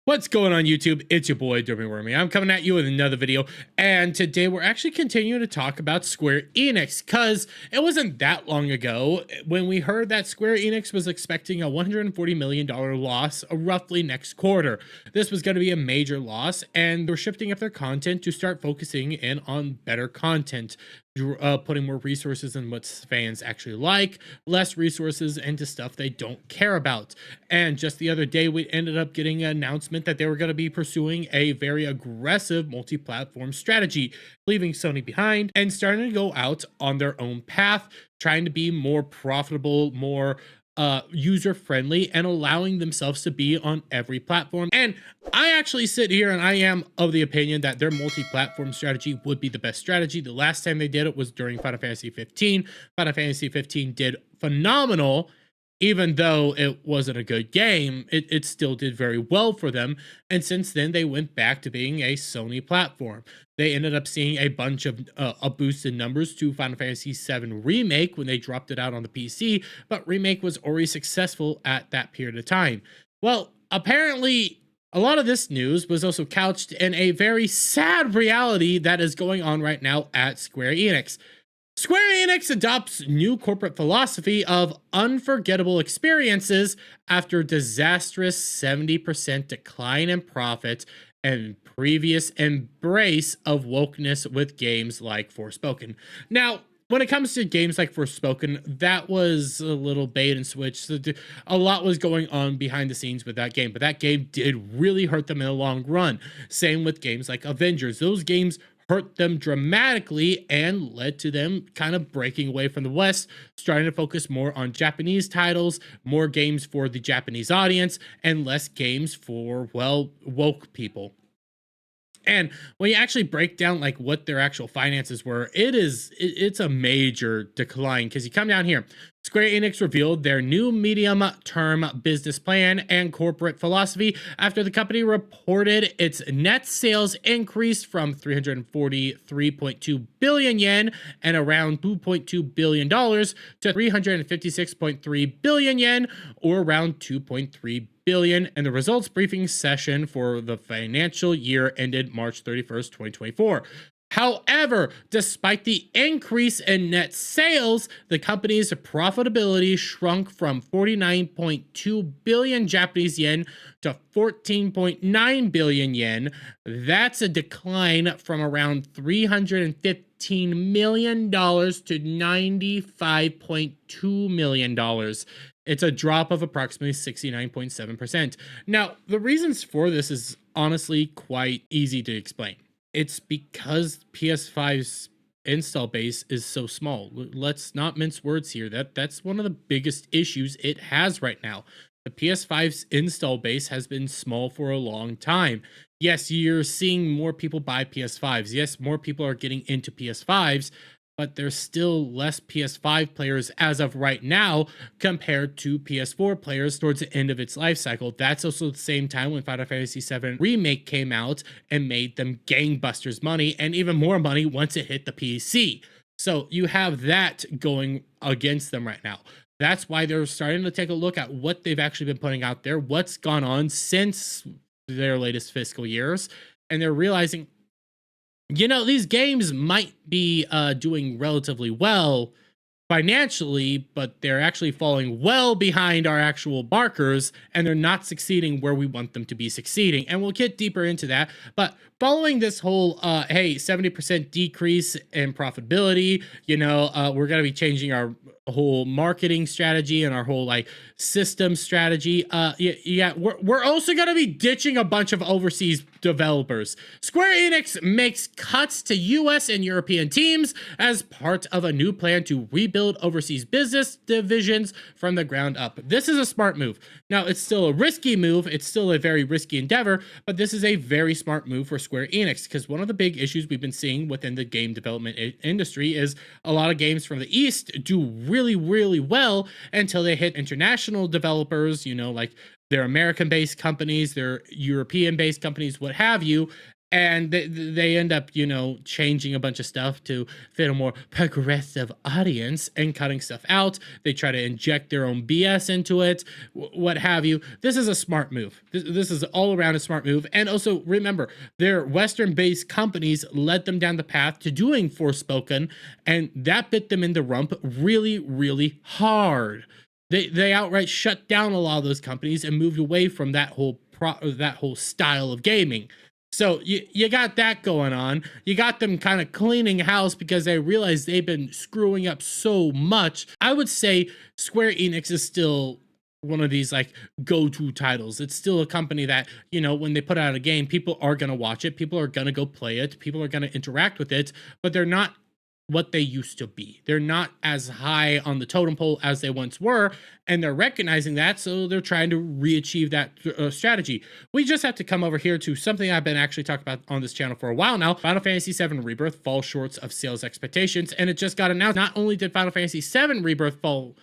What's going on YouTube? It's your boy Wormy. I'm coming at you with another video, and today we're actually continuing to talk about Square Enix, because it wasn't that long ago when we heard that Square Enix was expecting a $140 million loss roughly next quarter. This was going to be a major loss, and they're shifting up their content to start focusing in on better content. Putting more resources in what fans actually like, less resources into stuff they don't care about. And just the other day, we ended up getting an announcement that they were going to be pursuing a very aggressive multi-platform strategy, leaving Sony behind and starting to go out on their own path, trying to be more profitable, more user-friendly, and allowing themselves to be on every platform. And I actually sit here and I am of the opinion that their multi-platform strategy would be the best strategy. The last time they did it was during Final Fantasy 15. Final Fantasy 15 did phenomenal. Even though it wasn't a good game, it still did very well for them. And since then, they went back to being a Sony platform. They ended up seeing a bunch of a boost in numbers to Final Fantasy VII Remake when they dropped it out on the PC, but Remake was already successful at that period of time. Well, apparently, a lot of this news was also couched in a very sad reality that is going on right now at Square Enix. Square Enix adopts new corporate philosophy of unforgettable experiences after disastrous 70% decline in profit and previous embrace of wokeness with games like Forspoken. Now, when it comes to games like Forspoken, that was a little bait and switch. So a lot was going on behind the scenes with that game, but that game did really hurt them in the long run. Same with games like Avengers. Those games hurt them dramatically and led to them kind of breaking away from the West, starting to focus more on Japanese titles, more games for the Japanese audience, and less games for, well, woke people. And when you actually break down like what their actual finances were, it's a major decline, because you come down here. Square Enix revealed their new medium-term business plan and corporate philosophy after the company reported its net sales increased from 343.2 billion yen and around $2.2 billion to 356.3 billion yen, or around 2.3 billion, in the results briefing session for the financial year ended March 31st, 2024. However, despite the increase in net sales, the company's profitability shrunk from 49.2 billion Japanese yen to 14.9 billion yen. That's a decline from around $315 million to $95.2 million. It's a drop of approximately 69.7%. Now, the reasons for this is honestly quite easy to explain. It's because PS5's install base is so small. Let's not mince words here. That's one of the biggest issues it has right now. The PS5's install base has been small for a long time. Yes, you're seeing more people buy PS5s. Yes, more people are getting into PS5s, but there's still less PS5 players as of right now compared to PS4 players towards the end of its life cycle. That's also the same time when Final Fantasy VII Remake came out and made them gangbusters money, and even more money once it hit the PC. So you have that going against them right now. That's why they're starting to take a look at what they've actually been putting out there, what's gone on since their latest fiscal years, and they're realizing, you know, these games might be doing relatively well financially, but they're actually falling well behind our actual markers, and they're not succeeding where we want them to be succeeding. And we'll get deeper into that. But following this whole, hey, 70% decrease in profitability, you know, we're going to be changing our whole marketing strategy and our whole like system strategy. We're also going to be ditching a bunch of overseas developers. Square Enix makes cuts to US and European teams as part of a new plan to rebuild overseas business divisions from the ground up. This is a smart move. Now, it's still a risky move. It's still a very risky endeavor, but this is a very smart move for Square Enix, because one of the big issues we've been seeing within the game development industry is a lot of games from the East do really, really well until they hit international developers, you know, like their American-based companies, their European-based companies, what have you, and they end up, you know, changing a bunch of stuff to fit a more progressive audience and cutting stuff out. They try to inject their own BS into it, what have you. This is a smart move. This is all around a smart move. And also remember, their Western-based companies led them down the path to doing Forspoken, and that bit them in the rump really, really hard. They outright shut down a lot of those companies and moved away from that whole style of gaming. So you got that going on. You got them kind of cleaning house because they realize they've been screwing up so much. I would say Square Enix is still one of these like go-to titles. It's still a company that, you know, when they put out a game, people are going to watch it. People are going to go play it. People are going to interact with it, but they're not what they used to be. They're not as high on the totem pole as they once were, and they're recognizing that, so they're trying to re-achieve that strategy. We just have to come over here to something I've been actually talking about on this channel for a while now. Final Fantasy VII Rebirth falls short of sales expectations, and it just got announced. Not only did Final Fantasy VII Rebirth fall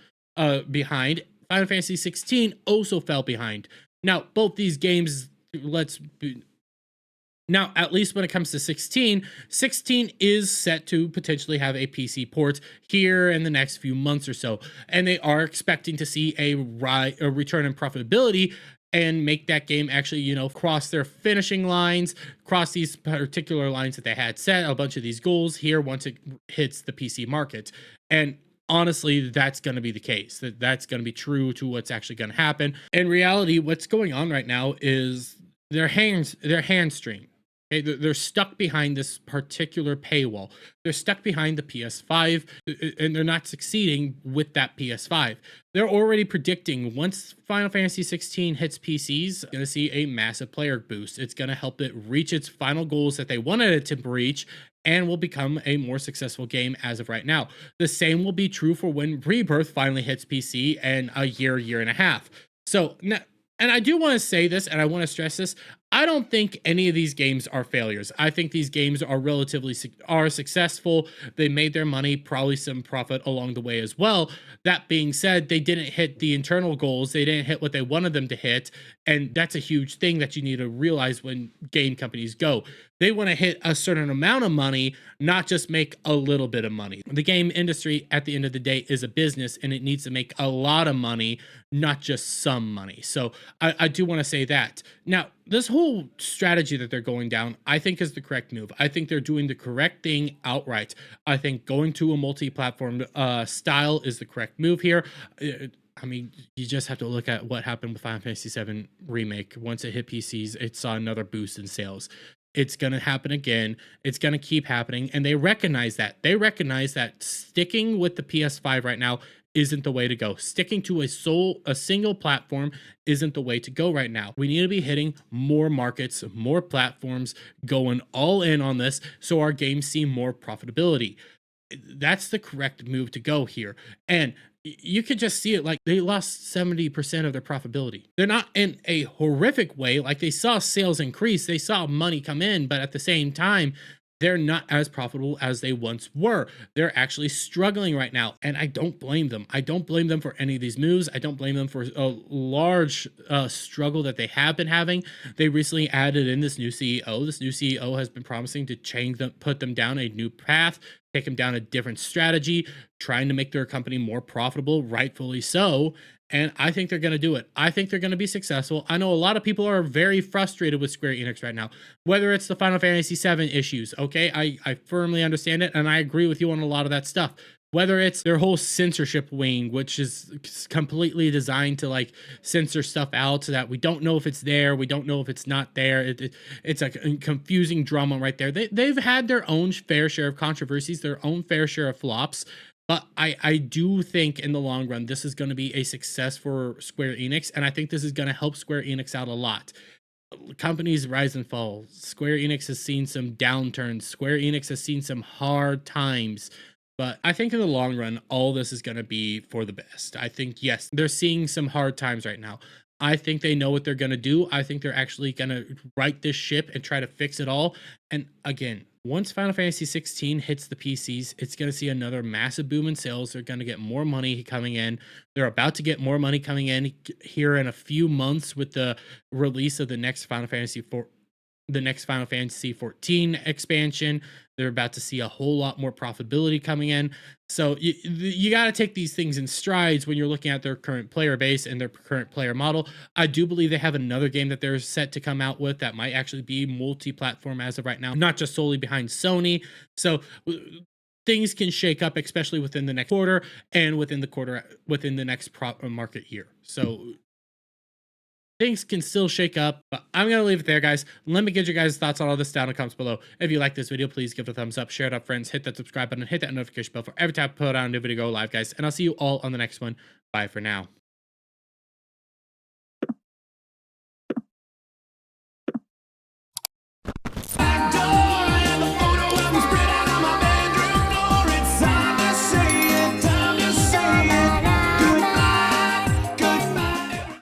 behind, Final Fantasy 16 also fell behind. Now, both these games, now, at least when it comes to 16, 16 is set to potentially have a PC port here in the next few months or so. And they are expecting to see a return in profitability and make that game actually, you know, cross their finishing lines, cross these particular lines that they had set, a bunch of these goals here once it hits the PC market. And honestly, that's going to be the case. That's going to be true to what's actually going to happen. In reality, what's going on right now is they're hamstring. Okay, they're stuck behind this particular paywall. They're stuck behind the PS5, and they're not succeeding with that PS5. They're already predicting once Final Fantasy 16 hits PCs, going to see a massive player boost. It's going to help it reach its final goals that they wanted it to reach, and will become a more successful game as of right now. The same will be true for when Rebirth finally hits PC in a year and a half. So now, and I do want to say this, and I want to stress this, I don't think any of these games are failures. I think these games are relatively successful. They made their money, probably some profit along the way as well. That being said, they didn't hit the internal goals. They didn't hit what they wanted them to hit. And that's a huge thing that you need to realize when game companies go. They want to hit a certain amount of money, not just make a little bit of money. The game industry, at the end of the day, is a business, and it needs to make a lot of money, not just some money. So I do want to say that. Now, this whole strategy that they're going down, I think is the correct move. I think they're doing the correct thing outright. I think going to a multi-platform style is the correct move here. I mean, you just have to look at what happened with Final Fantasy VII Remake. Once it hit PCs, it saw another boost in sales. It's going to happen again. It's going to keep happening. And they recognize that. They recognize that sticking with the PS5 right now isn't the way to go. Sticking to a single platform isn't the way to go right now. We need to be hitting more markets, more platforms, going all in on this so our games see more profitability. That's the correct move to go here. And you could just see it, like they lost 70% of their profitability. They're not in a horrific way. Like, they saw sales increase, they saw money come in, but at the same time, they're not as profitable as they once were. They're actually struggling right now, and I don't blame them. I don't blame them for any of these moves. I don't blame them for a large struggle that they have been having. They recently added in this new CEO. This new CEO has been promising to change them, put them down a new path, take them down a different strategy, trying to make their company more profitable, rightfully so. And I think they're going to do it. I think they're going to be successful. I know a lot of people are very frustrated with Square Enix right now, whether it's the Final Fantasy VII issues, okay? I firmly understand it, and I agree with you on a lot of that stuff. Whether it's their whole censorship wing, which is completely designed to like censor stuff out so that we don't know if it's there, we don't know if it's not there. It's a confusing drama right there. They've had their own fair share of controversies, their own fair share of flops. But I do think in the long run, this is going to be a success for Square Enix, and I think this is going to help Square Enix out a lot. Companies rise and fall. Square Enix has seen some downturns. Square Enix has seen some hard times. But I think in the long run, all this is going to be for the best. I think, yes, they're seeing some hard times right now. I think they know what they're going to do. I think they're actually going to right this ship and try to fix it all. And again, once Final Fantasy 16 hits the PCs, it's going to see another massive boom in sales. They're going to get more money coming in. They're about to get more money coming in here in a few months with the release of the next Final Fantasy the next Final Fantasy 14 expansion. They're about to see a whole lot more profitability coming in. So you got to take these things in strides when you're looking at their current player base and their current player model. I do believe they have another game that they're set to come out with that might actually be multi-platform as of right now, not just solely behind Sony. So things can shake up, especially within the next quarter and within the next market year. So things can still shake up, but I'm going to leave it there, guys. Let me get your guys' thoughts on all this down in the comments below. If you like this video, please give it a thumbs up, share it up, friends, hit that subscribe button, hit that notification bell for every time I put out a new video go live, guys. And I'll see you all on the next one. Bye for now.